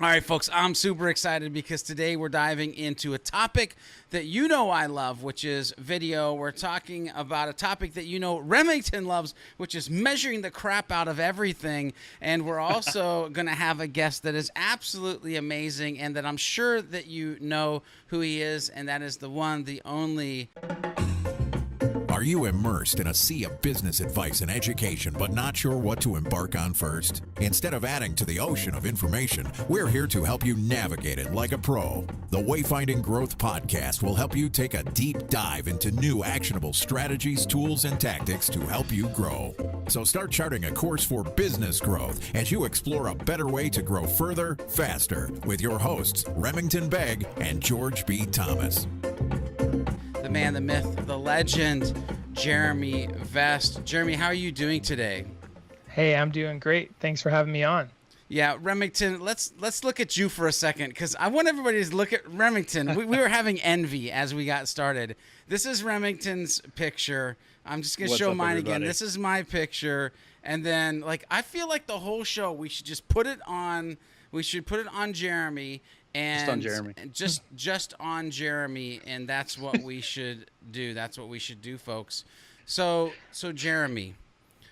All right, folks, I'm super excited because today we're diving into a topic that you know I love, which is video. We're talking about a topic that you know Remington loves, which is measuring the crap out of everything. And we're also going to have a guest that is absolutely amazing and that I'm sure that you know who he is, and that is the one, the only. Are you immersed in a sea of business advice and education, but not sure what to embark on first? Instead of adding to the ocean of information, we're here to help you navigate it like a pro. The Wayfinding Growth Podcast will help you take a deep dive into new actionable strategies, tools, and tactics to help you grow. So start charting a course for business growth as you explore a better way to grow further, faster, with your hosts, Remington Begg and George B. Thomas. The man, the myth, the legend, Jeremy Vest. Jeremy, how are you doing today? Hey, I'm doing great. Thanks for having me on. Yeah, Remington, let's look at you for a second because I want everybody to look at Remington. We were having envy as we got started. This is Remington's picture. I'm just going to show mine again. This is my picture. And then, I feel like the whole show, we should just put it on. We should put it on Jeremy. And just on Jeremy, and that's what we should do. That's what we should do, folks. So Jeremy,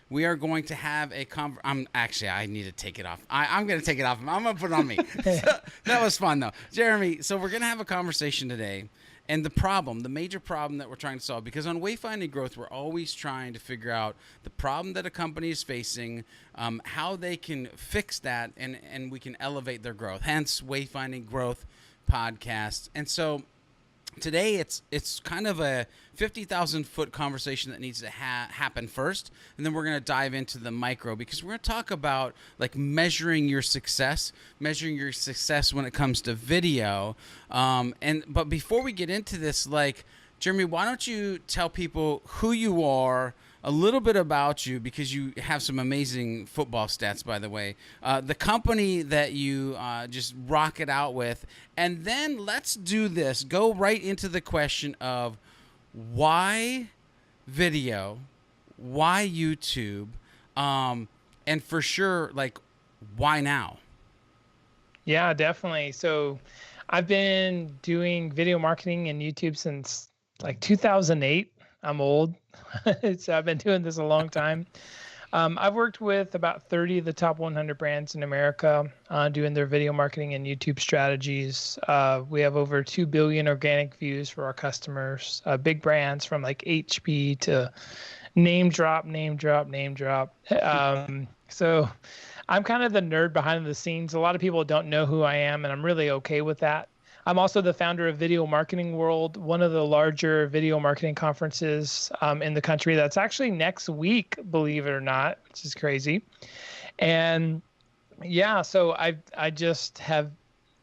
we are going to have a I need to take it off. I'm going to take it off. I'm going to put it on me. That was fun, though. Jeremy, so we're going to have a conversation today. And the major problem that we're trying to solve, because on Wayfinding Growth, we're always trying to figure out the problem that a company is facing, how they can fix that, and we can elevate their growth. Hence, Wayfinding Growth podcast. And so today, it's kind of a 50,000-foot conversation that needs to happen first, and then we're going to dive into the micro because we're going to talk about measuring your success when it comes to video. But before we get into this, Jeremy, why don't you tell people who you are, a little bit about you, because you have some amazing football stats, by the way, the company that you just rock it out with, and then let's do this. Go right into the question of why video, why YouTube, and for sure, why now? Yeah, definitely. So I've been doing video marketing and YouTube since 2008. I'm old. So I've been doing this a long time. I've worked with about 30 of the top 100 brands in America doing their video marketing and YouTube strategies. We have over 2 billion organic views for our customers, big brands from HP to name drop. So I'm kind of the nerd behind the scenes. A lot of people don't know who I am, and I'm really okay with that. I'm also the founder of Video Marketing World, one of the larger video marketing conferences in the country. That's actually next week, believe it or not, which is crazy. And yeah, so I just have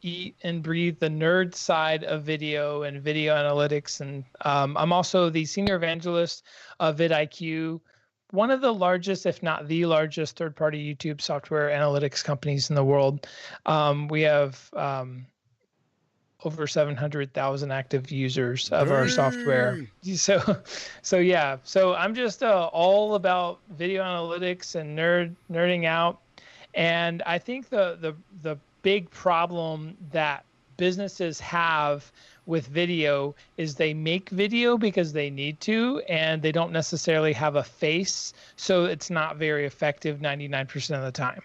eat and breathe the nerd side of video and video analytics. And I'm also the senior evangelist of vidIQ, one of the largest, if not the largest, third-party YouTube software analytics companies in the world. We have over 700,000 active users of our software. So yeah. So I'm just all about video analytics and nerding out. And I think the big problem that businesses have with video is they make video because they need to, and they don't necessarily have a face. So it's not very effective 99% of the time.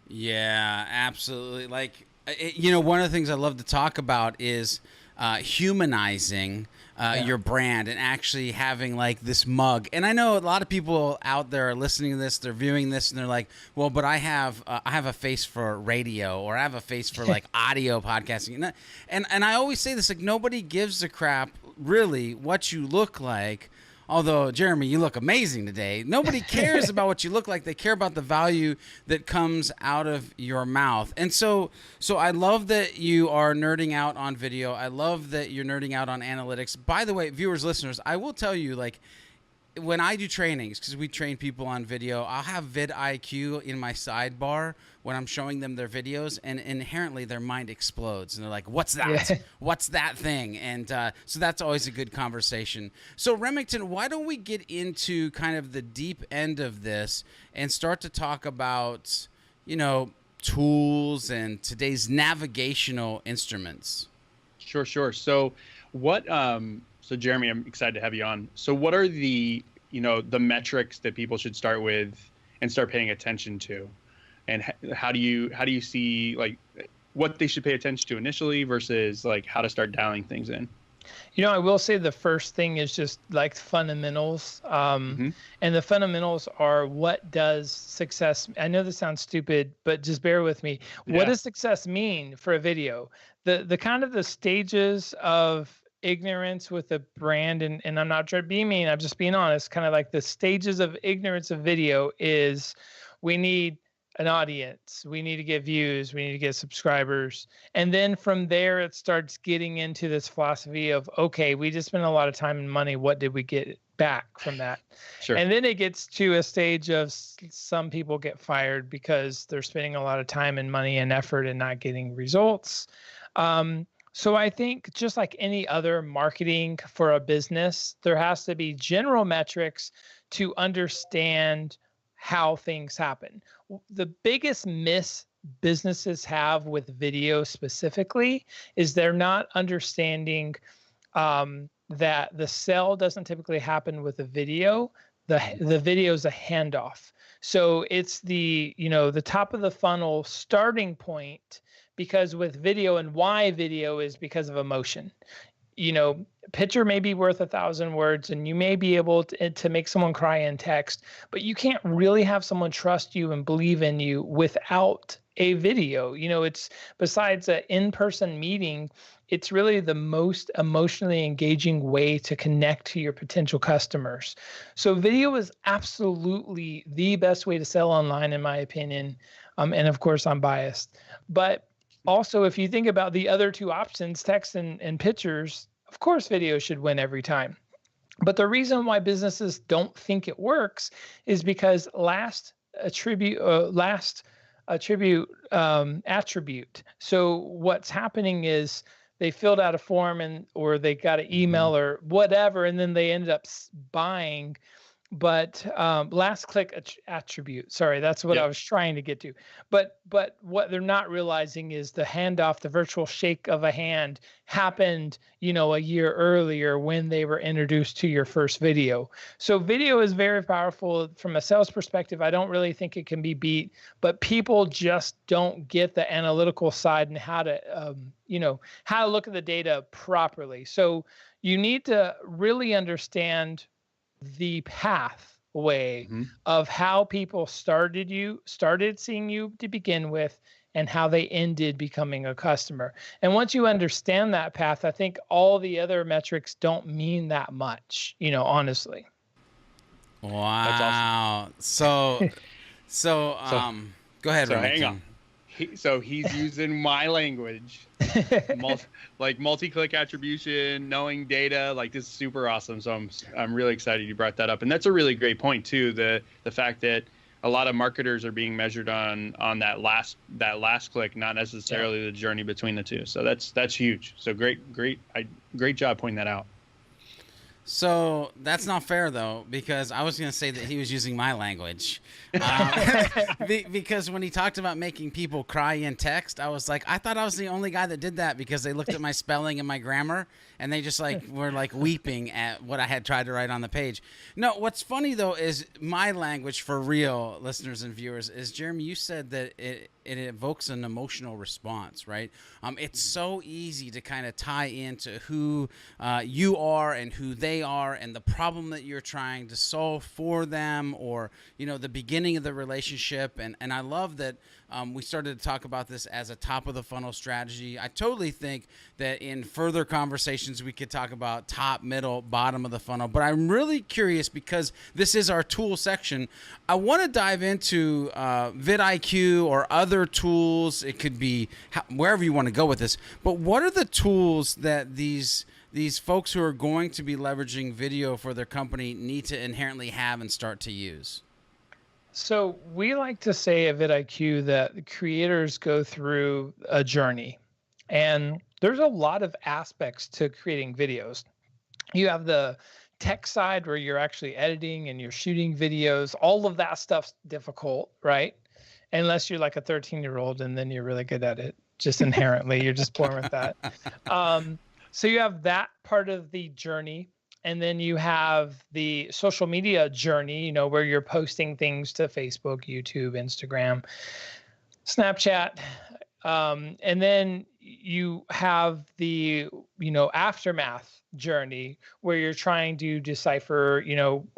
Yeah, absolutely. One of the things I love to talk about is humanizing your brand and actually having this mug. And I know a lot of people out there are listening to this, they're viewing this, and they're like, well, but I have a face for radio, or I have a face for audio podcasting. And I always say this, nobody gives a crap really what you look like. Although, Jeremy, you look amazing today. Nobody cares about what you look like. They care about the value that comes out of your mouth. And so I love that you are nerding out on video. I love that you're nerding out on analytics. By the way, viewers, listeners, I will tell you, when I do trainings, because we train people on video, I'll have vidIQ in my sidebar when I'm showing them their videos, and inherently their mind explodes. And they're like, what's that? Yeah. What's that thing? And so that's always a good conversation. So Remington, why don't we get into kind of the deep end of this and start to talk about, tools and today's navigational instruments? Sure. So so Jeremy, I'm excited to have you on. So what are the metrics that people should start with and start paying attention to? And how do you see like what they should pay attention to initially versus like how to start dialing things in? I will say the first thing is just like fundamentals. And the fundamentals are, what does success, I know this sounds stupid, but just bear with me. Yeah. What does success mean for a video? The kind of the stages of ignorance with a brand, and I'm not trying to be mean, I'm just being honest, kind of like the stages of ignorance of video is, we need an audience, we need to get views, we need to get subscribers. And then from there, it starts getting into this philosophy of, okay, we just spent a lot of time and money. What did we get back from that? Sure. And then it gets to a stage of some people get fired because they're spending a lot of time and money and effort and not getting results. So I think just like any other marketing for a business, there has to be general metrics to understand how things happen. The biggest miss businesses have with video specifically is they're not understanding that the sale doesn't typically happen with a video. The video is a handoff. So it's the top of the funnel starting point, because with video, and why video is because of emotion. Picture may be worth 1,000 words, and you may be able to make someone cry in text, but you can't really have someone trust you and believe in you without a video. It's, besides an in-person meeting, it's really the most emotionally engaging way to connect to your potential customers. So video is absolutely the best way to sell online, in my opinion. And of course, I'm biased. But also, if you think about the other two options, text and pictures, of course, video should win every time. But the reason why businesses don't think it works is because attribute. So what's happening is they filled out a form or they got an email or whatever, and then they ended up buying. But last click attribute, sorry, that's what I was trying to get to. But what they're not realizing is the handoff, the virtual shake of a hand happened, a year earlier when they were introduced to your first video. So video is very powerful from a sales perspective. I don't really think it can be beat, but people just don't get the analytical side and how to, how to look at the data properly. So you need to really understand the pathway of how people started seeing you to begin with, and how they ended becoming a customer. And once you understand that path, I think all the other metrics don't mean that much, honestly. Wow. That's awesome. So go ahead. So hang on. So he's using my language, multi-click attribution, knowing data. Like, this is super awesome. So I'm really excited you brought that up, and that's a really great point too. The fact that a lot of marketers are being measured on that last click, not necessarily the journey between the two. So that's huge. So great job pointing that out. So that's not fair, though, because I was going to say that he was using my language. Because when he talked about making people cry in text, I was like, I thought I was the only guy that did that, because they looked at my spelling and my grammar, and they just were weeping at what I had tried to write on the page. No, what's funny, though, is my language, for real, listeners and viewers, is, Jeremy, you said that it evokes an emotional response, right? It's so easy to kind of tie into who you are and who they are and the problem that you're trying to solve for them, or, the beginning of the relationship. And I love that we started to talk about this as a top of the funnel strategy. I totally think that in further conversations, we could talk about top, middle, bottom of the funnel. But I'm really curious, because this is our tool section. I want to dive into vidIQ or other tools. It could be wherever you want to go with this. But what are the tools that these folks who are going to be leveraging video for their company need to inherently have and start to use? So we like to say at vidIQ that the creators go through a journey, and there's a lot of aspects to creating videos. You have the tech side where you're actually editing and you're shooting videos. All of that stuff's difficult, right? unless you're like a 13-year-old, and then you're really good at it. Just inherently, you're just born with that. So you have that part of the journey. And then you have the social media journey, where you're posting things to Facebook, YouTube, Instagram, Snapchat. And then you have the, aftermath journey, where you're trying to decipher,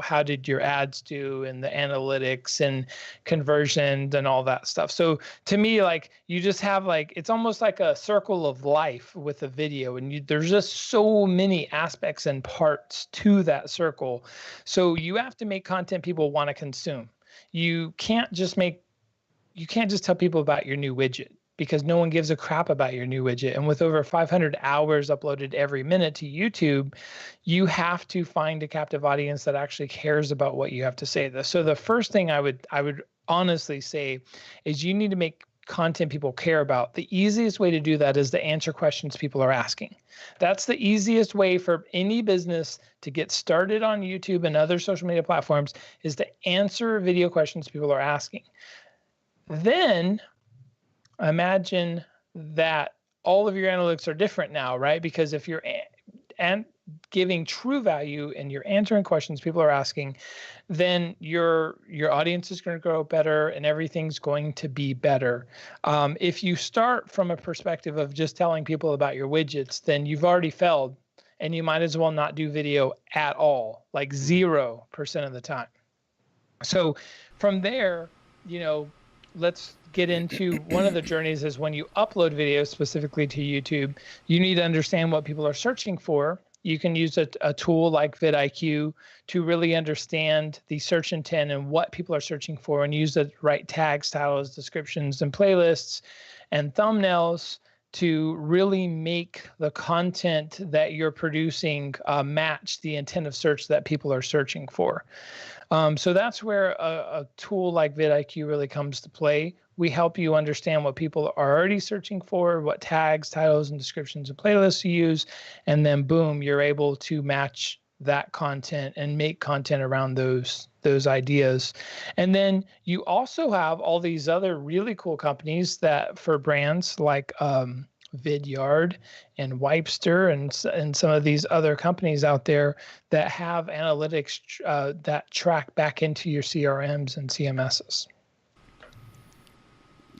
how did your ads do, and the analytics and conversions and all that stuff. So to me, like, you just have it's almost like a circle of life with a video, and there's just so many aspects and parts to that circle. So you have to make content people want to consume. You can't just tell people about your new widget, because no one gives a crap about your new widget. And with over 500 hours uploaded every minute to YouTube, you have to find a captive audience that actually cares about what you have to say. So the first thing I would honestly say is you need to make content people care about. The easiest way to do that is to answer questions people are asking. That's the easiest way for any business to get started on YouTube and other social media platforms, is to answer video questions people are asking. Then imagine that all of your analytics are different now, right? Because if you're giving true value and you're answering questions people are asking, then your audience is going to grow better and everything's going to be better. If you start from a perspective of just telling people about your widgets, then you've already failed, and you might as well not do video at all, like 0% of the time. So from there, let's get into one of the journeys. Is when you upload videos specifically to YouTube, you need to understand what people are searching for. You can use a tool like vidIQ to really understand the search intent and what people are searching for, and use the right tags, titles, descriptions, and playlists and thumbnails to really make the content that you're producing match the intent of search that people are searching for. So that's where a tool like vidIQ really comes to play. We help you understand what people are already searching for, what tags, titles, and descriptions and playlists you use, and then boom, you're able to match that content and make content around those ideas. And then you also have all these other really cool companies that, for brands like Vidyard and Wipester and some of these other companies out there, that have analytics that track back into your CRMs and CMSs.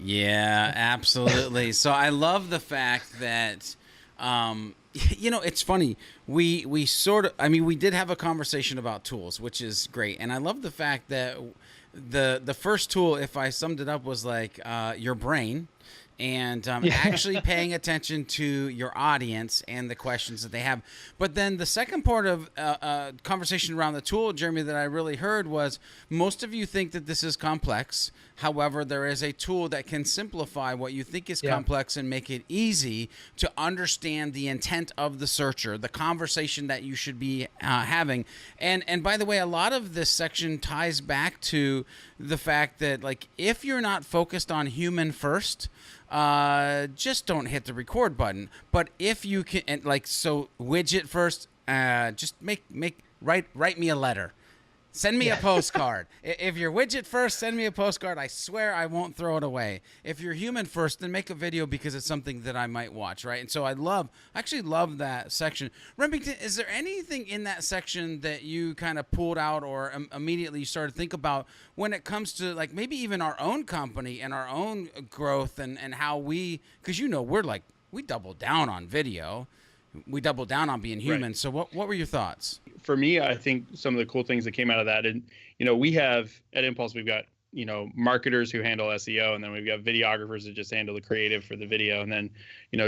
Yeah, absolutely. So I love the fact that, it's funny. We did have a conversation about tools, which is great. And I love the fact that the first tool, if I summed it up, was like your brain. And actually paying attention to your audience and the questions that they have. But then the second part of conversation around the tool, Jeremy, that I really heard was, most of you think that this is complex. However, there is a tool that can simplify what you think is complex and make it easy to understand the intent of the searcher, the conversation that you should be having. And by the way, a lot of this section ties back to the fact that, like, if you're not focused on human first, just don't hit the record button. But if you can, widget first, just write me a letter. Send me a postcard. If you're widget first, send me a postcard. I swear I won't throw it away. If you're human first, then make a video because it's something that I might watch, right? And so I actually love that section. Remington, is there anything in that section that you kind of pulled out or immediately started to think about when it comes to, like, maybe even our own company and our own growth and how because we double down on video. We double down on being human. Right. So what were your thoughts? For me, I think some of the cool things that came out of that, and we have at Impulse, we've got marketers who handle SEO, and then we've got videographers that just handle the creative for the video, and then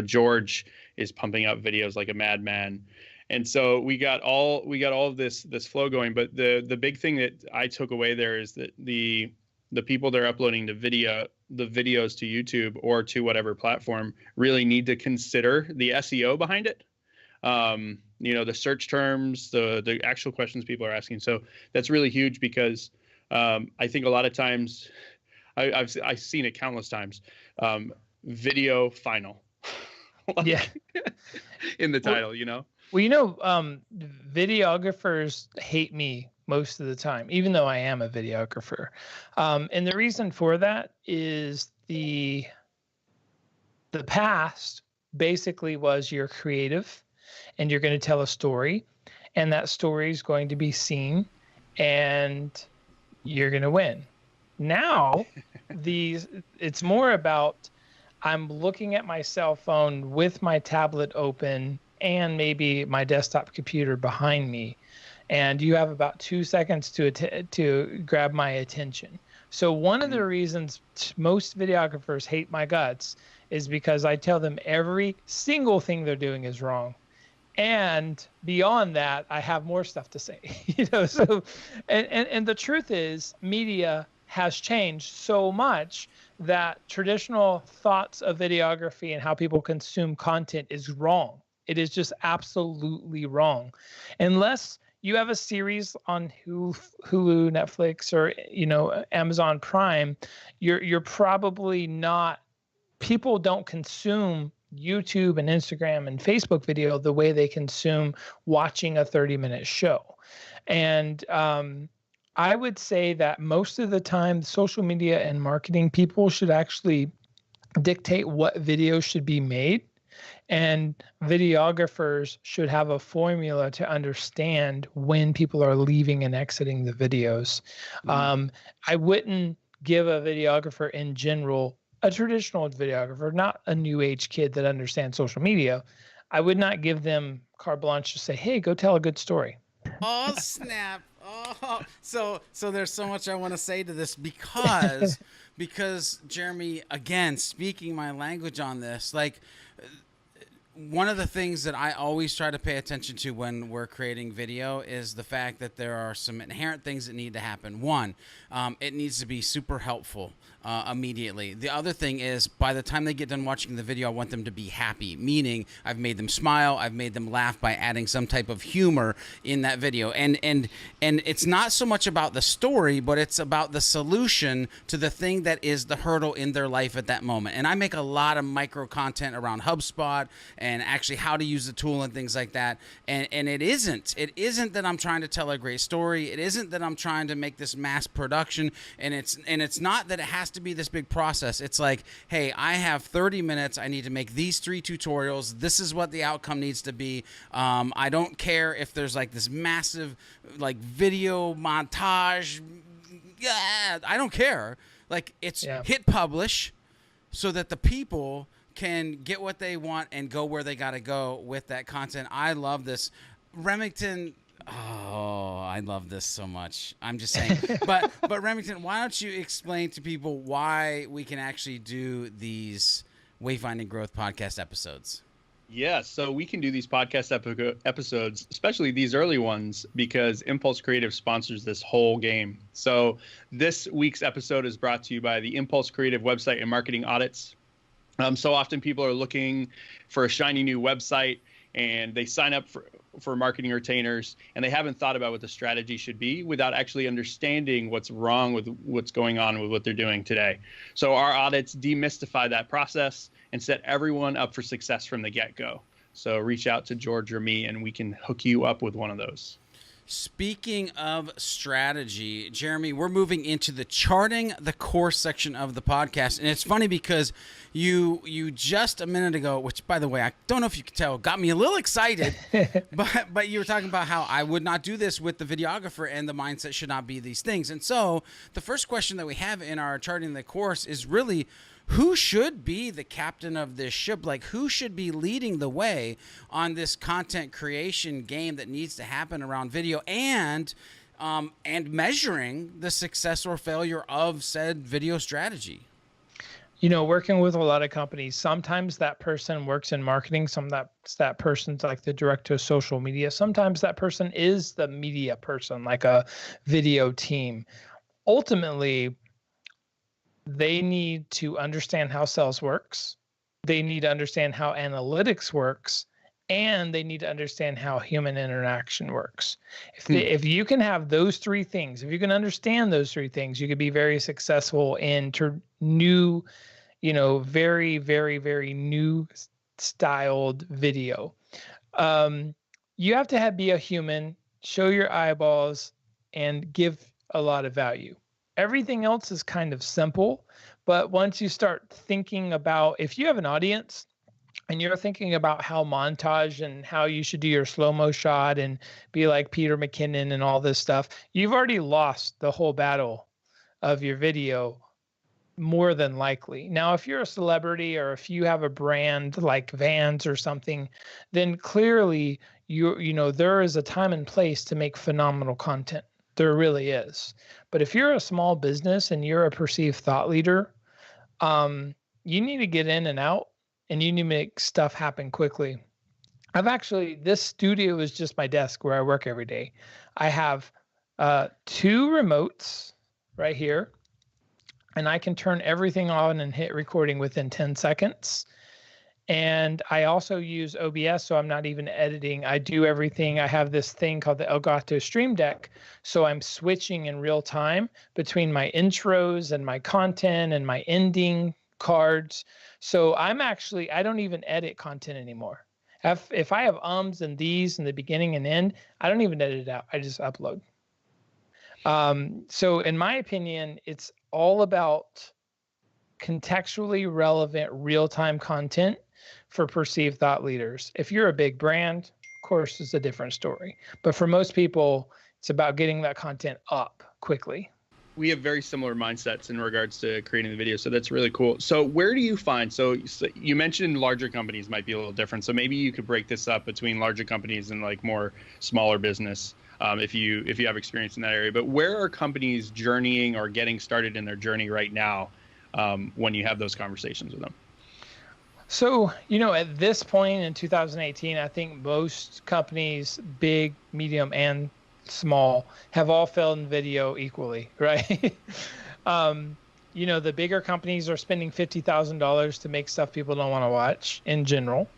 George is pumping out videos like a madman. And so we got all of this flow going. But the big thing that I took away there is that the people that are uploading the videos to YouTube or to whatever platform really need to consider the SEO behind it. The search terms, the actual questions people are asking. So that's really huge, because I think a lot of times I've seen it countless times. Video final. In the title, Well, videographers hate me most of the time, even though I am a videographer. And the reason for that is the past basically was you're creative and you're going to tell a story, and that story is going to be seen and you're going to win. Now, it's more about I'm looking at my cell phone with my tablet open and maybe my desktop computer behind me, and you have about 2 seconds to grab my attention. So one of the reasons most videographers hate my guts is because I tell them every single thing they're doing is wrong. And beyond that, I have more stuff to say. So and the truth is media has changed so much that traditional thoughts of videography and how people consume content is wrong. It is just absolutely wrong. Unless you have a series on Hulu, Netflix, or Amazon Prime, you're probably not. People don't consume YouTube and Instagram and Facebook video the way they consume watching a 30-minute show. And I would say that most of the time, social media and marketing people should actually dictate what videos should be made. And videographers should have a formula to understand when people are leaving and exiting the videos. I wouldn't give a videographer in general, a traditional videographer, not a new age kid that understands social media, I would not give them carte blanche to say, hey, go tell a good story. Oh, snap. Oh, so there's so much I want to say to this because Jeremy, again, speaking my language on this, like, one of the things that I always try to pay attention to when we're creating video is the fact that there are some inherent things that need to happen. One, it needs to be super helpful immediately. The other thing is, by the time they get done watching the video, I want them to be happy, meaning I've made them smile, I've made them laugh by adding some type of humor in that video. And it's not so much about the story, but it's about the solution to the thing that is the hurdle in their life at that moment. And I make a lot of micro content around HubSpot and actually how to use the tool and things like that. And it isn't that I'm trying to tell a great story. It isn't that I'm trying to make this mass production. And it's not that it has to be this big process. It's like, hey, I have 30 minutes. I need to make these 3 tutorials. This is what the outcome needs to be. I don't care if there's like this massive like video montage. Yeah, I don't care. Like, it's hit publish so that the people can get what they want and go where they got to go with that content. I love this. Remington, oh, I love this so much. I'm just saying. But Remington, why don't you explain to people why we can actually do these Wayfinding Growth podcast episodes? Yeah, so we can do these podcast episodes, especially these early ones, because Impulse Creative sponsors this whole game. So this week's episode is brought to you by the Impulse Creative website and marketing audits. So often people are looking for a shiny new website and they sign up for marketing retainers and they haven't thought about what the strategy should be without actually understanding what's wrong with what's going on with what they're doing today. So our audits demystify that process and set everyone up for success from the get-go. So reach out to George or me and we can hook you up with one of those. Speaking of strategy, Jeremy, we're moving into the charting the course section of the podcast. And it's funny because you just a minute ago, which, by the way, I don't know if you could tell, got me a little excited, but you were talking about how I would not do this with the videographer and the mindset should not be these things. And so the first question that we have in our charting the course is really, who should be the captain of this ship? Like, who should be leading the way on this content creation game that needs to happen around video and measuring the success or failure of said video strategy? Working with a lot of companies, sometimes that person works in marketing. That person's like the director of social media. Sometimes that person is the media person, like a video team. Ultimately, they need to understand how sales works. They need to understand how analytics works, and they need to understand how human interaction works. If you can have those 3 things, if you can understand those 3 things, you could be very successful in new, very, very, very new styled video. You have to be a human, show your eyeballs, and give a lot of value. Everything else is kind of simple, but once you start thinking about, if you have an audience and you're thinking about how montage and how you should do your slow-mo shot and be like Peter McKinnon and all this stuff, you've already lost the whole battle of your video, more than likely. Now, if you're a celebrity or if you have a brand like Vans or something, then clearly there is a time and place to make phenomenal content. There really is. But if you're a small business and you're a perceived thought leader, you need to get in and out, and you need to make stuff happen quickly. This studio is just my desk where I work every day. I have 2 remotes right here, and I can turn everything on and hit recording within 10 seconds. And I also use OBS, so I'm not even editing. I do everything. I have this thing called the Elgato Stream Deck, so I'm switching in real time between my intros and my content and my ending cards. So I don't even edit content anymore. If I have ums and these in the beginning and end, I don't even edit it out. I just upload. So in my opinion, it's all about contextually relevant real-time content for perceived thought leaders. If you're a big brand, of course, it's a different story. But for most people, it's about getting that content up quickly. We have very similar mindsets in regards to creating the video, so that's really cool. So where do you find, so you mentioned larger companies might be a little different, so maybe you could break this up between larger companies and like more smaller business, if you have experience in that area. But where are companies journeying or getting started in their journey right now, when you have those conversations with them? So, at this point in 2018, I think most companies, big, medium, and small, have all failed in video equally, right? The bigger companies are spending $50,000 to make stuff people don't want to watch in general.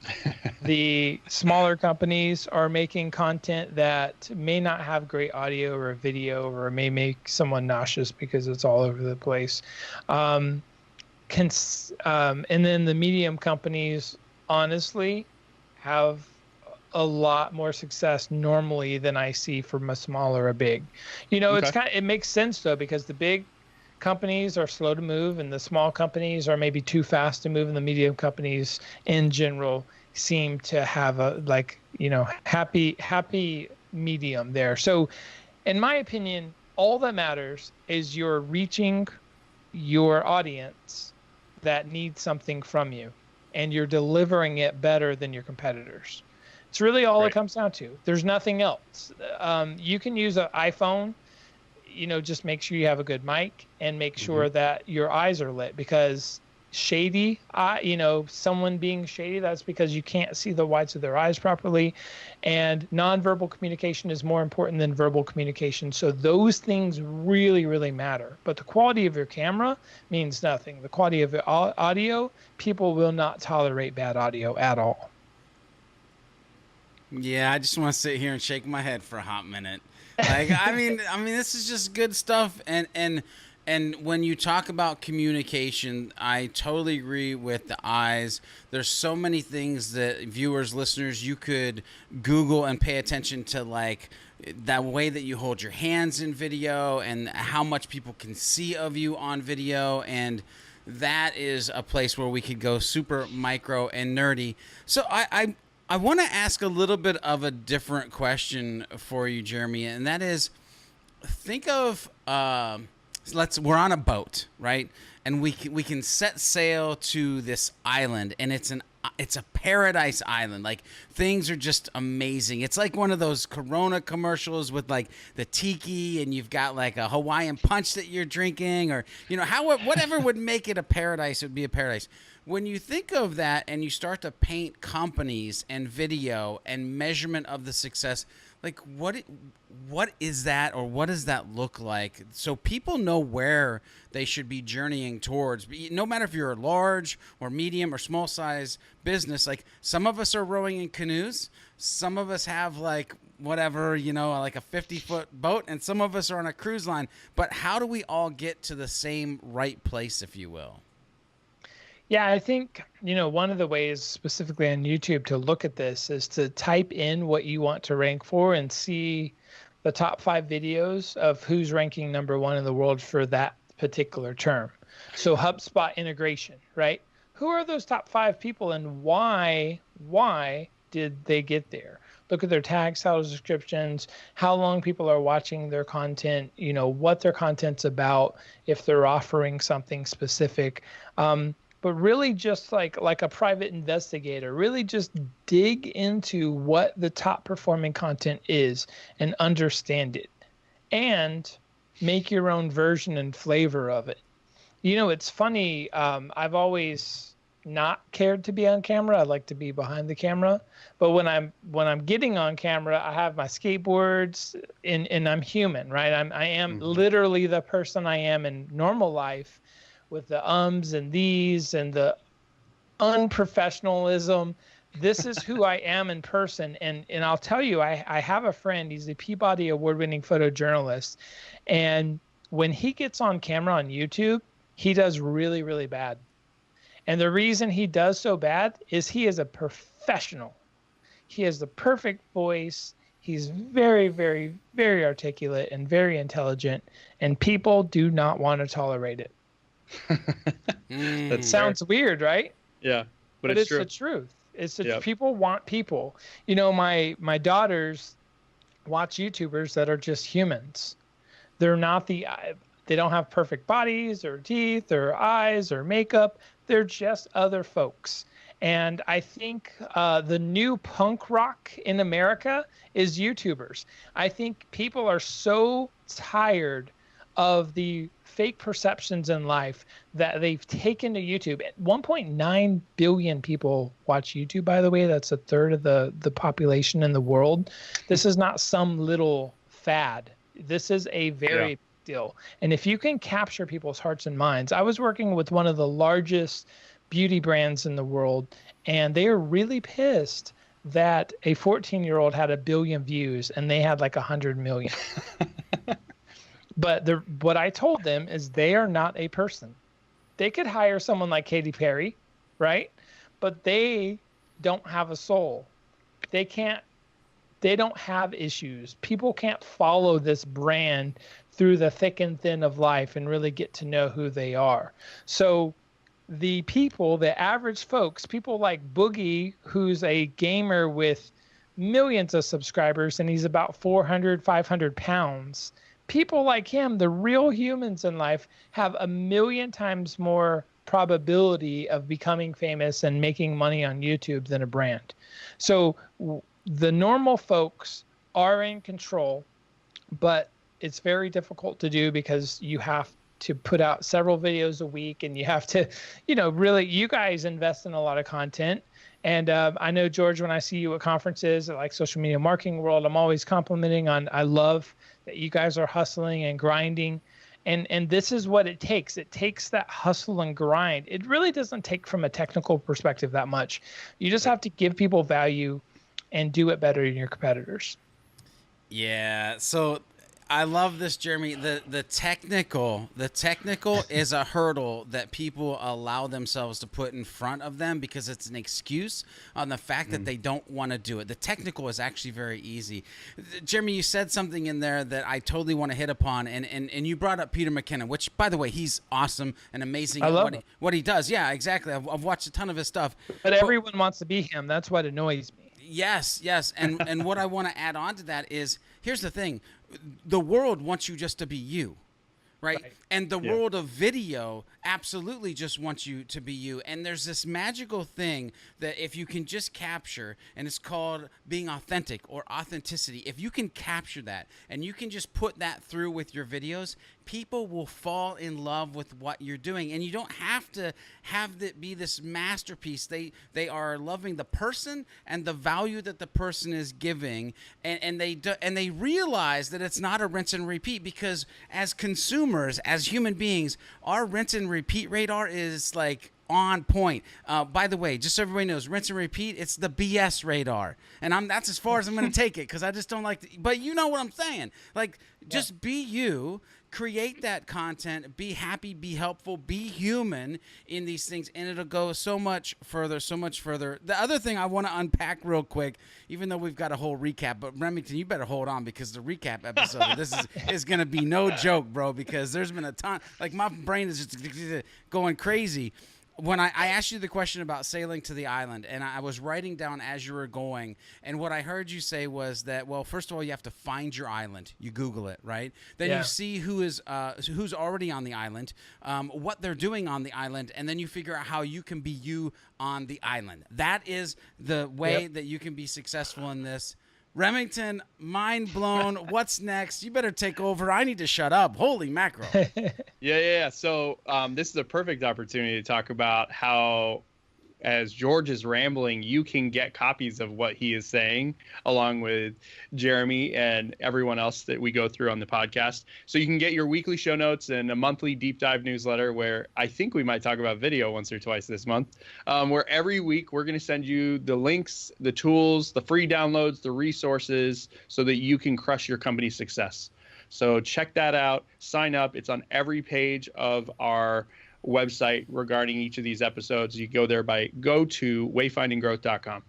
The smaller companies are making content that may not have great audio or video, or may make someone nauseous because it's all over the place. And then the medium companies, honestly, have a lot more success normally than I see from a small or a big. Okay. It makes sense though, because the big companies are slow to move and the small companies are maybe too fast to move, and the medium companies in general seem to have a happy medium there. So in my opinion, all that matters is you're reaching your audience that needs something from you, and you're delivering it better than your competitors. It's really all it comes down to. There's nothing else. You can use an iPhone, just make sure you have a good mic and make sure that your eyes are lit, because shady, someone being shady, that's because you can't see the whites of their eyes properly. And nonverbal communication is more important than verbal communication. So those things really, really matter. But the quality of your camera means nothing. The quality of your audio, people will not tolerate bad audio at all. Yeah, I just want to sit here and shake my head for a hot minute. I mean, this is just good stuff. And when you talk about communication, I totally agree with the eyes. There's so many things that viewers, listeners, you could Google and pay attention to, like that way that you hold your hands in video and how much people can see of you on video. And that is a place where we could go super micro and nerdy. So I want to ask a little bit of a different question for you, Jeremy, and that is, think of we're on a boat, right? And we can set sail to this island, and it's a paradise island. Like, things are just amazing. It's like one of those Corona commercials with like the tiki, and you've got like a Hawaiian punch that you're drinking, or whatever would make it a paradise, it would be a paradise. When you think of that and you start to paint companies and video and measurement of the success, like what is that, or what does that look like, so people know where they should be journeying towards? No matter if you're a large or medium or small size business, like some of us are rowing in canoes, some of us have like whatever, like a 50-foot boat, and some of us are on a cruise line. But how do we all get to the same right place, if you will? Yeah, I think, one of the ways specifically on YouTube to look at this is to type in what you want to rank for and see the top 5 videos of who's ranking #1 in the world for that particular term. So HubSpot integration, right? Who are those top 5 people, and why did they get there? Look at their tags, title descriptions, how long people are watching their content, what their content's about, if they're offering something specific. But really just like a private investigator, really just dig into what the top performing content is and understand it, and make your own version and flavor of it. It's funny. I've always not cared to be on camera. I like to be behind the camera. But when I'm getting on camera, I have my skateboards and I'm human, right? I am literally the person I am in normal life, with the ums and these and the unprofessionalism. This is who I am in person. And I'll tell you, I have a friend, he's a Peabody award-winning photojournalist. And when he gets on camera on YouTube, he does really, really bad. And the reason he does so bad is he is a professional. He has the perfect voice. He's very, very, very articulate and very intelligent. And people do not want to tolerate it. That sounds weird, right? Yeah, but it's true. The truth. People want people. My daughters watch YouTubers that are just humans. They're not they don't have perfect bodies or teeth or eyes or makeup. They're just other folks. And I think the new punk rock in America is YouTubers. I think people are so tired of the fake perceptions in life that they've taken to YouTube. 1.9 billion people watch YouTube, by the way. That's a third of the population in the world. This is not some little fad. This is a very deal. And if you can capture people's hearts and minds, I was working with one of the largest beauty brands in the world, and they are really pissed that a 14-year-old had 1 billion views and they had like 100 million. But what I told them is they are not a person. They could hire someone like Katy Perry, right? But they don't have a soul. They don't have issues. People can't follow this brand through the thick and thin of life and really get to know who they are. So the average folks, people like Boogie, who's a gamer with millions of subscribers, and he's about 400, 500 pounds. People like him, the real humans in life, have 1 million times more probability of becoming famous and making money on YouTube than a brand. So the normal folks are in control, but it's very difficult to do because you have to put out several videos a week, and you have to, really, you guys invest in a lot of content. And I know, George, when I see you at conferences like Social Media Marketing World, I'm always complimenting on, I love that you guys are hustling and grinding. And this is what it takes. It takes that hustle and grind. It really doesn't take from a technical perspective that much. You just have to give people value and do it better than your competitors. Yeah. So I love this, Jeremy. The technical is a hurdle that people allow themselves to put in front of them because it's an excuse on the fact that they don't want to do it. The technical is actually very easy. Jeremy, you said something in there that I totally want to hit upon, and you brought up Peter McKinnon, which, by the way, he's awesome and amazing at what he does. Yeah, exactly. I've watched a ton of his stuff. But everyone wants to be him. That's what annoys me. Yes. And what I want to add on to that is, here's the thing. The world wants you just to be you, right? And the world of video absolutely just wants you to be you. And there's this magical thing that if you can just capture, and it's called being authentic or authenticity. If you can capture that and you can just put that through with your videos, people will fall in love with what you're doing. And you don't have to have it be this masterpiece. They are loving the person and the value that the person is giving, and they realize that it's not a rinse and repeat, because as consumers, as human beings, our rinse and repeat radar is like on point. By the way, just so everybody knows, rinse and repeat, it's the BS radar. And that's as far as I'm going to take it, because I just don't like to, but you know what I'm saying. Like, just be you. create that content, be happy, be helpful, be human in these things, and it'll go so much further, so much further. The other thing I want to unpack real quick, even though we've got a whole recap, but Remington, you better hold on, because the recap episode of this is going to be no joke, bro, because there's been a ton, like my brain is just going crazy. When I asked you the question about sailing to the island, and I was writing down as you were going, and what I heard you say was that, well, first of all, you have to find your island. You Google it, right? Then you see who's already on the island, what they're doing on the island, and then you figure out how you can be you on the island. That is the way that you can be successful in this. Remington, mind blown. What's next? You better take over. I need to shut up. Holy mackerel. Yeah. So this is a perfect opportunity to talk about how, as George is rambling, you can get copies of what he is saying, along with Jeremy and everyone else that we go through on the podcast. So you can get your weekly show notes and a monthly deep dive newsletter, where I think we might talk about video once or twice this month, where every week we're going to send you the links, the tools, the free downloads, the resources, so that you can crush your company's success. So check that out. Sign up. It's on every page of our website regarding each of these episodes. You go to wayfindinggrowth.com.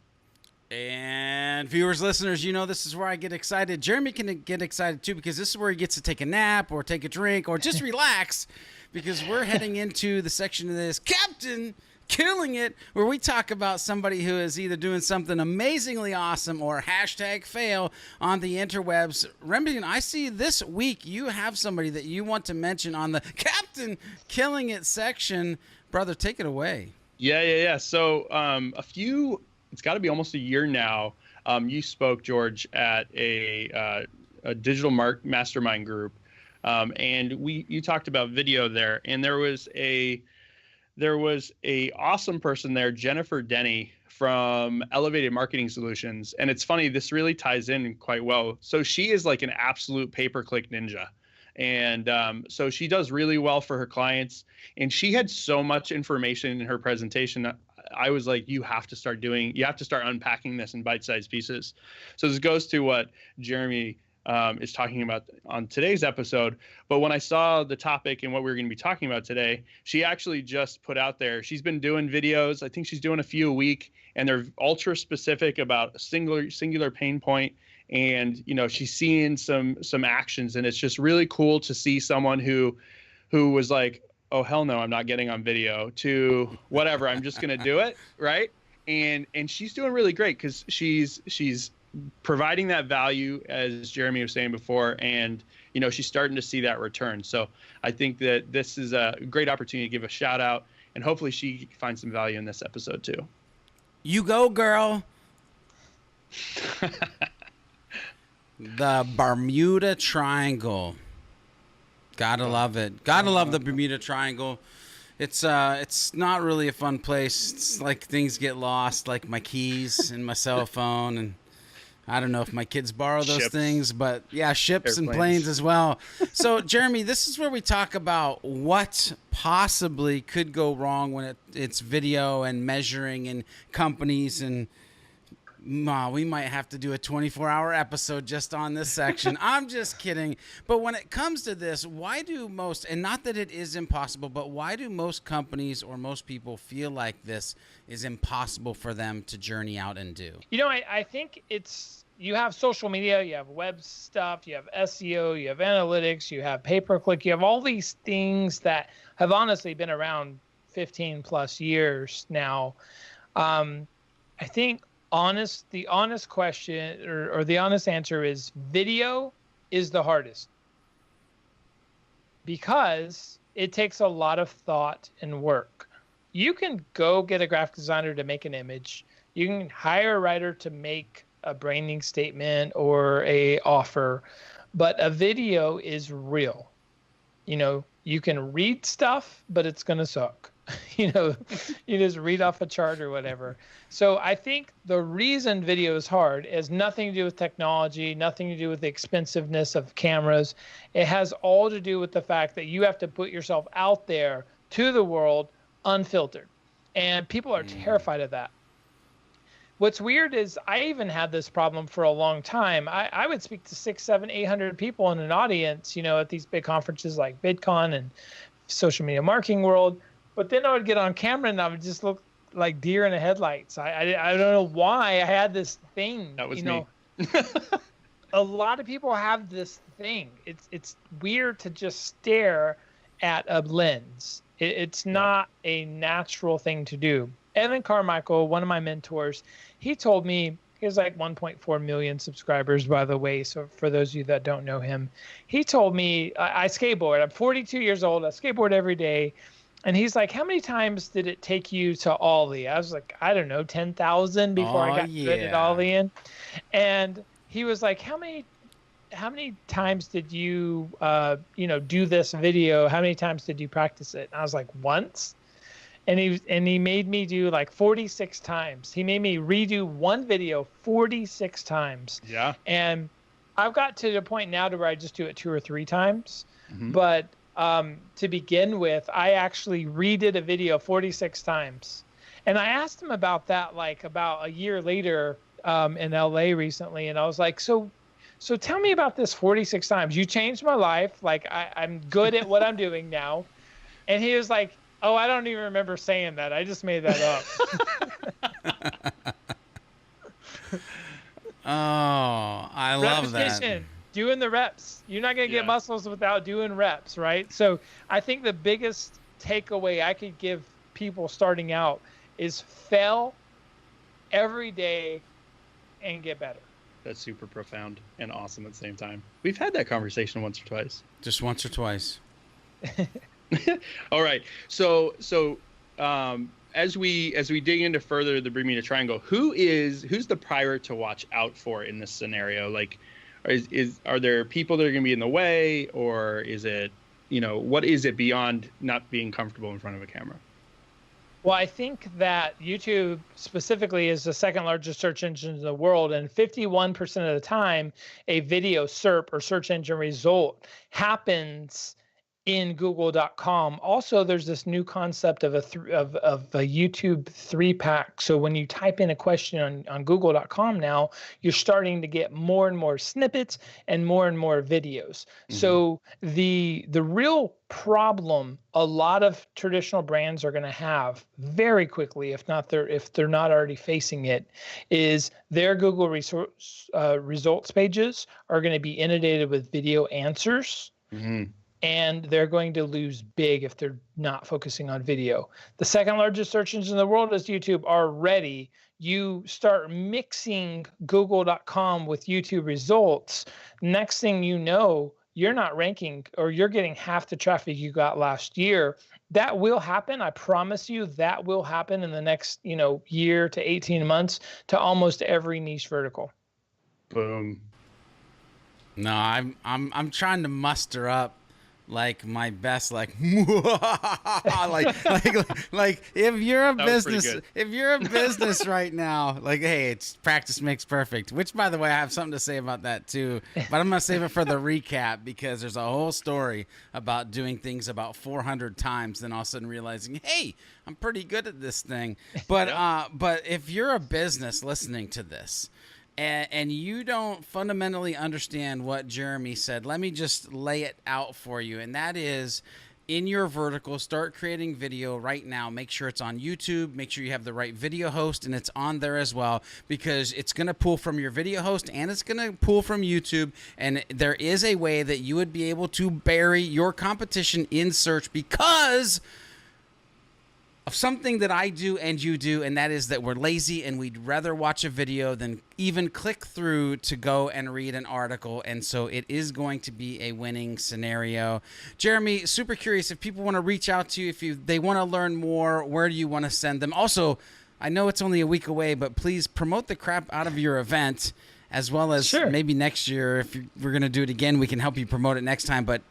And viewers, listeners, you know this is where I get excited. Jeremy can get excited too, because this is where he gets to take a nap or take a drink or just relax, because we're heading into the section of this Captain Killing It, where we talk about somebody who is either doing something amazingly awesome or #fail on the interwebs. Remington, I see this week you have somebody that you want to mention on the Captain Killing It section. Brother, take it away. Yeah. So it's got to be almost a year now. You spoke, George, at a digital mastermind group, and you talked about video there, and there was a awesome person there, Jennifer Denny from Elevated Marketing Solutions. And it's funny, this really ties in quite well. So she is like an absolute pay-per-click ninja. And so she does really well for her clients. And she had so much information in her presentation. I was like, you have to start unpacking this in bite-sized pieces. So this goes to what Jeremy is talking about on today's episode. But when I saw the topic and what we were going to be talking about today, she actually just put out there, she's been doing videos. I think she's doing a few a week, and they're ultra specific about a singular pain point. And, she's seeing some actions, and it's just really cool to see someone who was like, oh, hell no, I'm not getting on video, to whatever, I'm just going to do it. Right. And she's doing really great, because she's providing that value, as Jeremy was saying before, and she's starting to see that return. So I think that this is a great opportunity to give a shout out, and hopefully she finds some value in this episode too. You go, girl. The Bermuda Triangle. Gotta love it. Gotta love the Bermuda Triangle. It's not really a fun place. It's like things get lost, like my keys and my cell phone, and I don't know if my kids borrow those things, but yeah, ships and planes as well. So, Jeremy, this is where we talk about what possibly could go wrong when it's video and measuring and companies, and we might have to do a 24-hour episode just on this section. I'm just kidding. But when it comes to this, why do most, and not that it is impossible, but why do most companies or most people feel like this is impossible for them to journey out and do? I think you have social media, you have web stuff, you have SEO, you have analytics, you have pay-per-click, you have all these things that have honestly been around 15 plus years now. I think the honest question or the honest answer is video is the hardest, because it takes a lot of thought and work. You can go get a graphic designer to make an image. You can hire a writer to make a branding statement or a offer, but a video is real. You can read stuff, but it's going to suck. You just read off a chart or whatever. So I think the reason video is hard has nothing to do with technology, nothing to do with the expensiveness of cameras. It has all to do with the fact that you have to put yourself out there to the world unfiltered. And people are terrified of that. what's weird is I even had this problem for a long time. I would speak to 600, 700, 800 people in an audience, at these big conferences like VidCon and Social Media Marketing World. But then I would get on camera and I would just look like deer in the headlights. I don't know why I had this thing. That was me. A lot of people have this thing. It's weird to just stare at a lens. It's not a natural thing to do. Evan Carmichael, one of my mentors, he told me, he has like 1.4 million subscribers, by the way. So for those of you that don't know him, he told me, I skateboard. I'm 42 years old. I skateboard every day. And he's like, how many times did it take you to Ollie? I was like, I don't know, 10,000 before I got good at Ollieing. And he was like, how many times did you, do this video? How many times did you practice it? And I was like, once. And he made me do like 46 times. He made me redo one video 46 times. Yeah. And I've got to the point now to where I just do it 2 or 3 times. Mm-hmm. But to begin with, I actually redid a video 46 times. And I asked him about that like about a year later in LA recently. And I was like, so tell me about this 46 times. You changed my life. Like I'm good at what I'm doing now. And he was like, oh, I don't even remember saying that. I just made that up. Oh, I love that. Doing the reps. You're not going to get muscles without doing reps, right? So I think the biggest takeaway I could give people starting out is fail every day and get better. That's super profound and awesome at the same time. We've had that conversation once or twice. Just once or twice. All right. So as we dig into further the Bermuda Triangle, who's the pirate to watch out for in this scenario? Like, are there people that are going to be in the way, or is it, what is it beyond not being comfortable in front of a camera? Well, I think that YouTube specifically is the second largest search engine in the world, and 51% of the time, a video SERP or search engine result happens in Google.com. Also, there's this new concept of a YouTube 3-pack. So when you type in a question on Google.com now, you're starting to get more and more snippets and more videos. Mm-hmm. So the real problem a lot of traditional brands are going to have very quickly, if they're not already facing it, is their Google results pages are going to be inundated with video answers. Mm-hmm. And they're going to lose big if they're not focusing on video. The second largest search engine in the world is YouTube already. You start mixing Google.com with YouTube results. Next thing you know, you're not ranking, or you're getting half the traffic you got last year. That will happen. I promise you that will happen in the next, year to 18 months to almost every niche vertical. Boom. No, I'm trying to muster up like my best, like if you're a business right now, like, hey, it's practice makes perfect, which, by the way, I have something to say about that too, but I'm gonna save it for the recap, because there's a whole story about doing things about 400 times, then all of a sudden realizing, hey, I'm pretty good at this thing. But but if you're a business listening to this, and you don't fundamentally understand what Jeremy said, let me just lay it out for you. And that is, in your vertical, start creating video right now. Make sure it's on YouTube. Make sure you have the right video host, and it's on there as well, because it's going to pull from your video host and it's going to pull from YouTube. And there is a way that you would be able to bury your competition in search because of something that I do and you do, and that is that we're lazy and we'd rather watch a video than even click through to go and read an article. And so it is going to be a winning scenario. Jeremy, super curious, if people want to reach out to you, if they want to learn more, where do you want to send them? Also, I know it's only a week away, but please promote the crap out of your event, as well as maybe next year, if we're going to do it again, we can help you promote it next time, but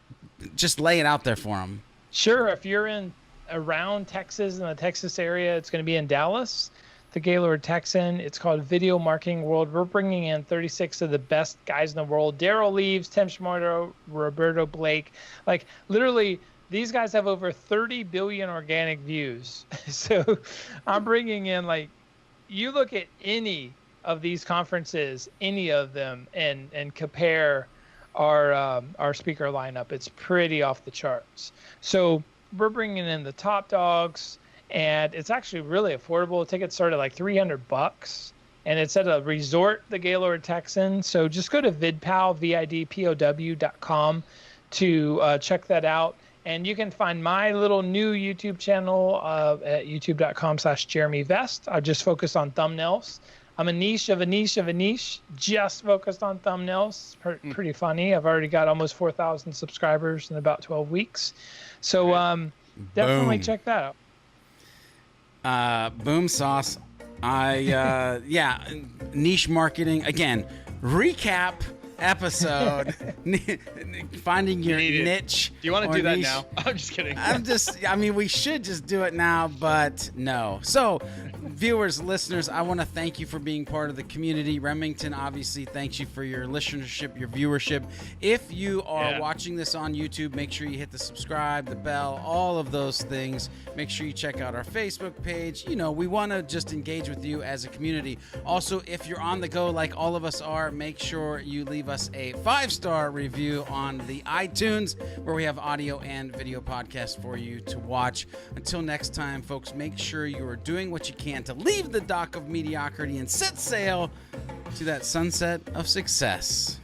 just lay it out there for them. Sure. If you're around Texas, in the Texas area, it's going to be in Dallas, the Gaylord Texan. It's called Video Marketing World. We're bringing in 36 of the best guys in the world. Daryl Leaves, Tim Schmardo, Roberto Blake. Like, literally, these guys have over 30 billion organic views. So I'm bringing in, like, you look at any of these conferences, any of them, and compare our speaker lineup, it's pretty off the charts. So we're bringing in the top dogs, and it's actually really affordable. Tickets start at like $300, and it's at a resort, the Gaylord Texan. So just go to vidpow.com to check that out. And you can find my little new YouTube channel at youtube.com/Jeremy Vest. I just focus on thumbnails. I'm a niche of a niche of a niche, just focused on thumbnails. Pretty funny. I've already got almost 4,000 subscribers in about 12 weeks. So definitely check that out. Boom sauce. Yeah, niche marketing. Again, recap episode. Finding your niche. Do you want to do that now? I'm just kidding. We should just do it now, but no. So, viewers, listeners, I want to thank you for being part of the community. Remington obviously thanks you for your listenership, your viewership. If you are watching this on YouTube, make sure you hit the subscribe, the bell, all of those things. Make sure you check out our Facebook page. You know, we want to just engage with you as a community. Also, if you're on the go like all of us are, make sure you leave us a 5-star review on the iTunes, where we have audio and video podcasts for you to watch. Until next time, folks, make sure you are doing what you can to leave the dock of mediocrity and set sail to that sunset of success.